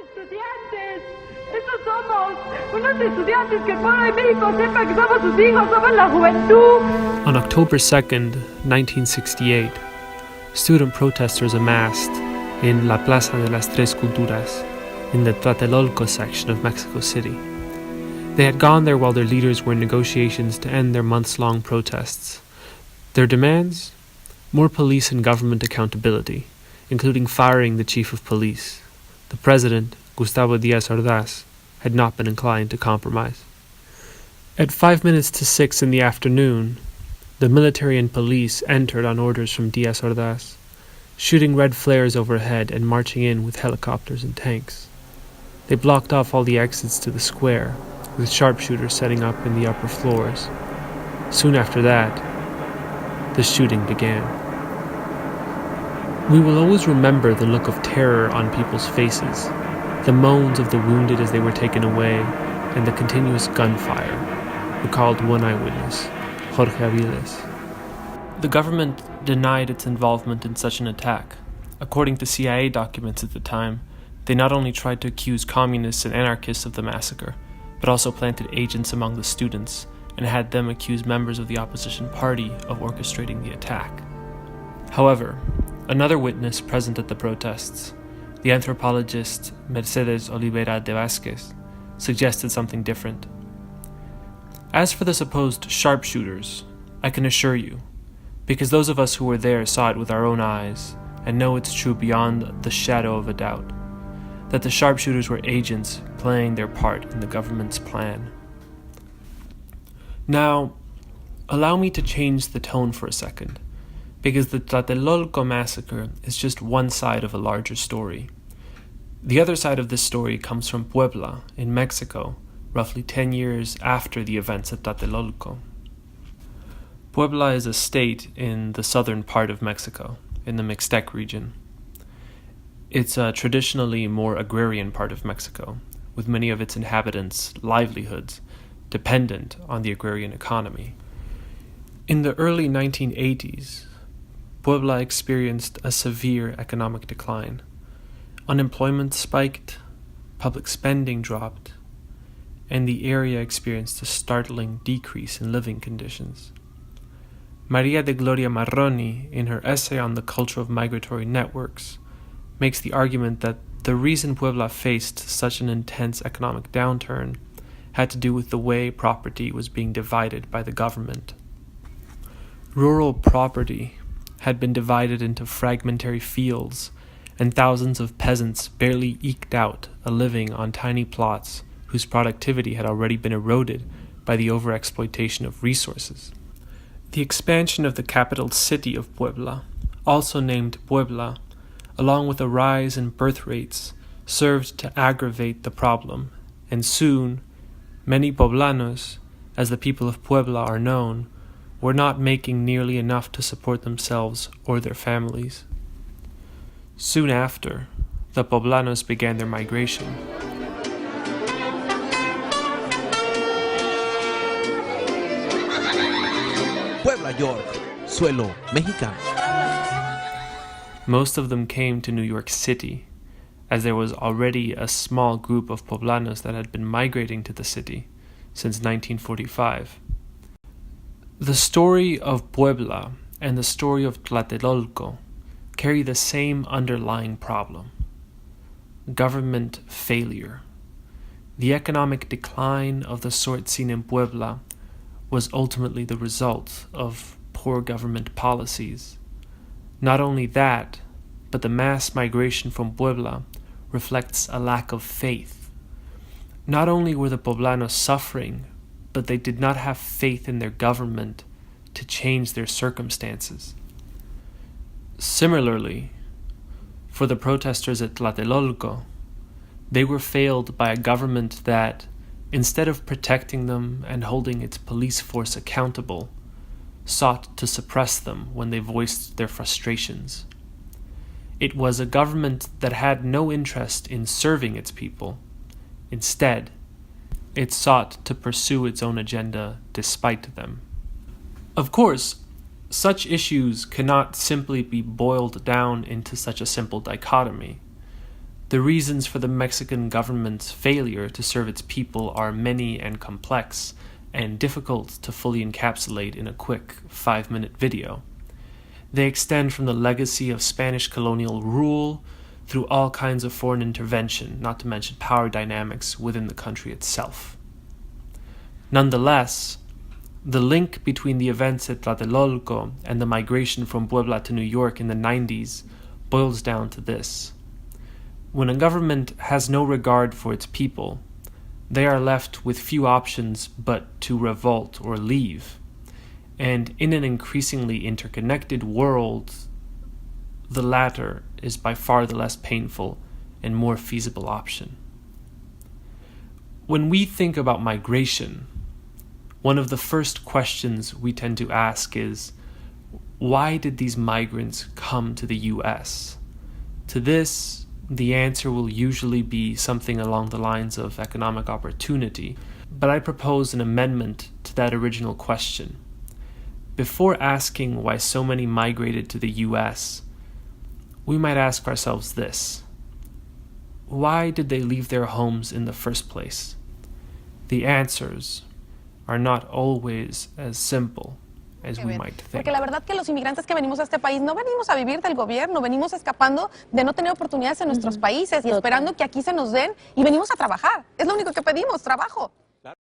estudiantes! ¡Estos somos! ¡Unos estudiantes que el pueblo de México sepa que somos sus hijos! ¡Somos la juventud! On October 2nd, 1968, student protesters amassed in La Plaza de las Tres Culturas, in the Tlatelolco section of Mexico City. They had gone there while their leaders were in negotiations to end their months-long protests. Their demands? More police and government accountability, including firing the chief of police. The president, Gustavo Díaz Ordaz, had not been inclined to compromise. At 5 minutes to 6 in the afternoon, the military and police entered on orders from Díaz Ordaz, shooting red flares overhead and marching in with helicopters and tanks. They blocked off all the exits to the square, with sharpshooters setting up in the upper floors. Soon after that, the shooting began. We will always remember the look of terror on people's faces, the moans of the wounded as they were taken away, and the continuous gunfire, recalled one eyewitness, Jorge Aviles. The government denied its involvement in such an attack. According to CIA documents at the time, they not only tried to accuse communists and anarchists of the massacre, but also planted agents among the students and had them accuse members of the opposition party of orchestrating the attack. However, another witness present at the protests, the anthropologist Mercedes Olivera de Vázquez, suggested something different. As for the supposed sharpshooters, I can assure you, because those of us who were there saw it with our own eyes and know it's true beyond the shadow of a doubt, that the sharpshooters were agents playing their part in the government's plan. Now, allow me to change the tone for a second, because the Tlatelolco massacre is just one side of a larger story. The other side of this story comes from Puebla, in Mexico, roughly 10 years after the events at Tlatelolco. Puebla is a state in the southern part of Mexico, in the Mixtec region. It's a traditionally more agrarian part of Mexico, with many of its inhabitants' livelihoods dependent on the agrarian economy. In the early 1980s, Puebla experienced a severe economic decline. Unemployment spiked, public spending dropped, and the area experienced a startling decrease in living conditions. Maria de Gloria Marroni, in her essay on the culture of migratory networks, makes the argument that the reason Puebla faced such an intense economic downturn had to do with the way property was being divided by the government. Rural property had been divided into fragmentary fields, and thousands of peasants barely eked out a living on tiny plots whose productivity had already been eroded by the overexploitation of resources. The expansion of the capital city of Puebla, also named Puebla, along with a rise in birth rates, served to aggravate the problem, and soon, many Poblanos, as the people of Puebla are known, were not making nearly enough to support themselves or their families. Soon after, the Poblanos began their migration. Puebla, York, suelo mexicano. Most of them came to New York City, as there was already a small group of Poblanos that had been migrating to the city since 1945. The story of Puebla and the story of Tlatelolco carry the same underlying problem: government failure. The economic decline of the sort seen in Puebla was ultimately the result of poor government policies. Not only that, but the mass migration from Puebla reflects a lack of faith. Not only were the Poblanos suffering, but they did not have faith in their government to change their circumstances. Similarly, for the protesters at Tlatelolco, they were failed by a government that, instead of protecting them and holding its police force accountable, sought to suppress them when they voiced their frustrations. It was a government that had no interest in serving its people. Instead, it sought to pursue its own agenda despite them. Of course, such issues cannot simply be boiled down into such a simple dichotomy. The reasons for the Mexican government's failure to serve its people are many and complex, and difficult to fully encapsulate in a quick 5-minute video. They extend from the legacy of Spanish colonial rule through all kinds of foreign intervention, not to mention power dynamics within the country itself. Nonetheless, the link between the events at Tlatelolco and the migration from Puebla to New York in the 90s boils down to this. When a government has no regard for its people, they are left with few options but to revolt or leave. And in an increasingly interconnected world, the latter is by far the less painful and more feasible option. When we think about migration, one of the first questions we tend to ask is, why did these migrants come to the US? To this, the answer will usually be something along the lines of economic opportunity, but I propose an amendment to that original question. Before asking why so many migrated to the US, we might ask ourselves this: why did they leave their homes in the first place? The answers are not always as simple as we might think. Porque la verdad que los inmigrantes que venimos a este país no venimos a vivir del gobierno, venimos escapando de no tener oportunidades en nuestros países y esperando que aquí se nos den y venimos a trabajar. Es lo único que pedimos, trabajo.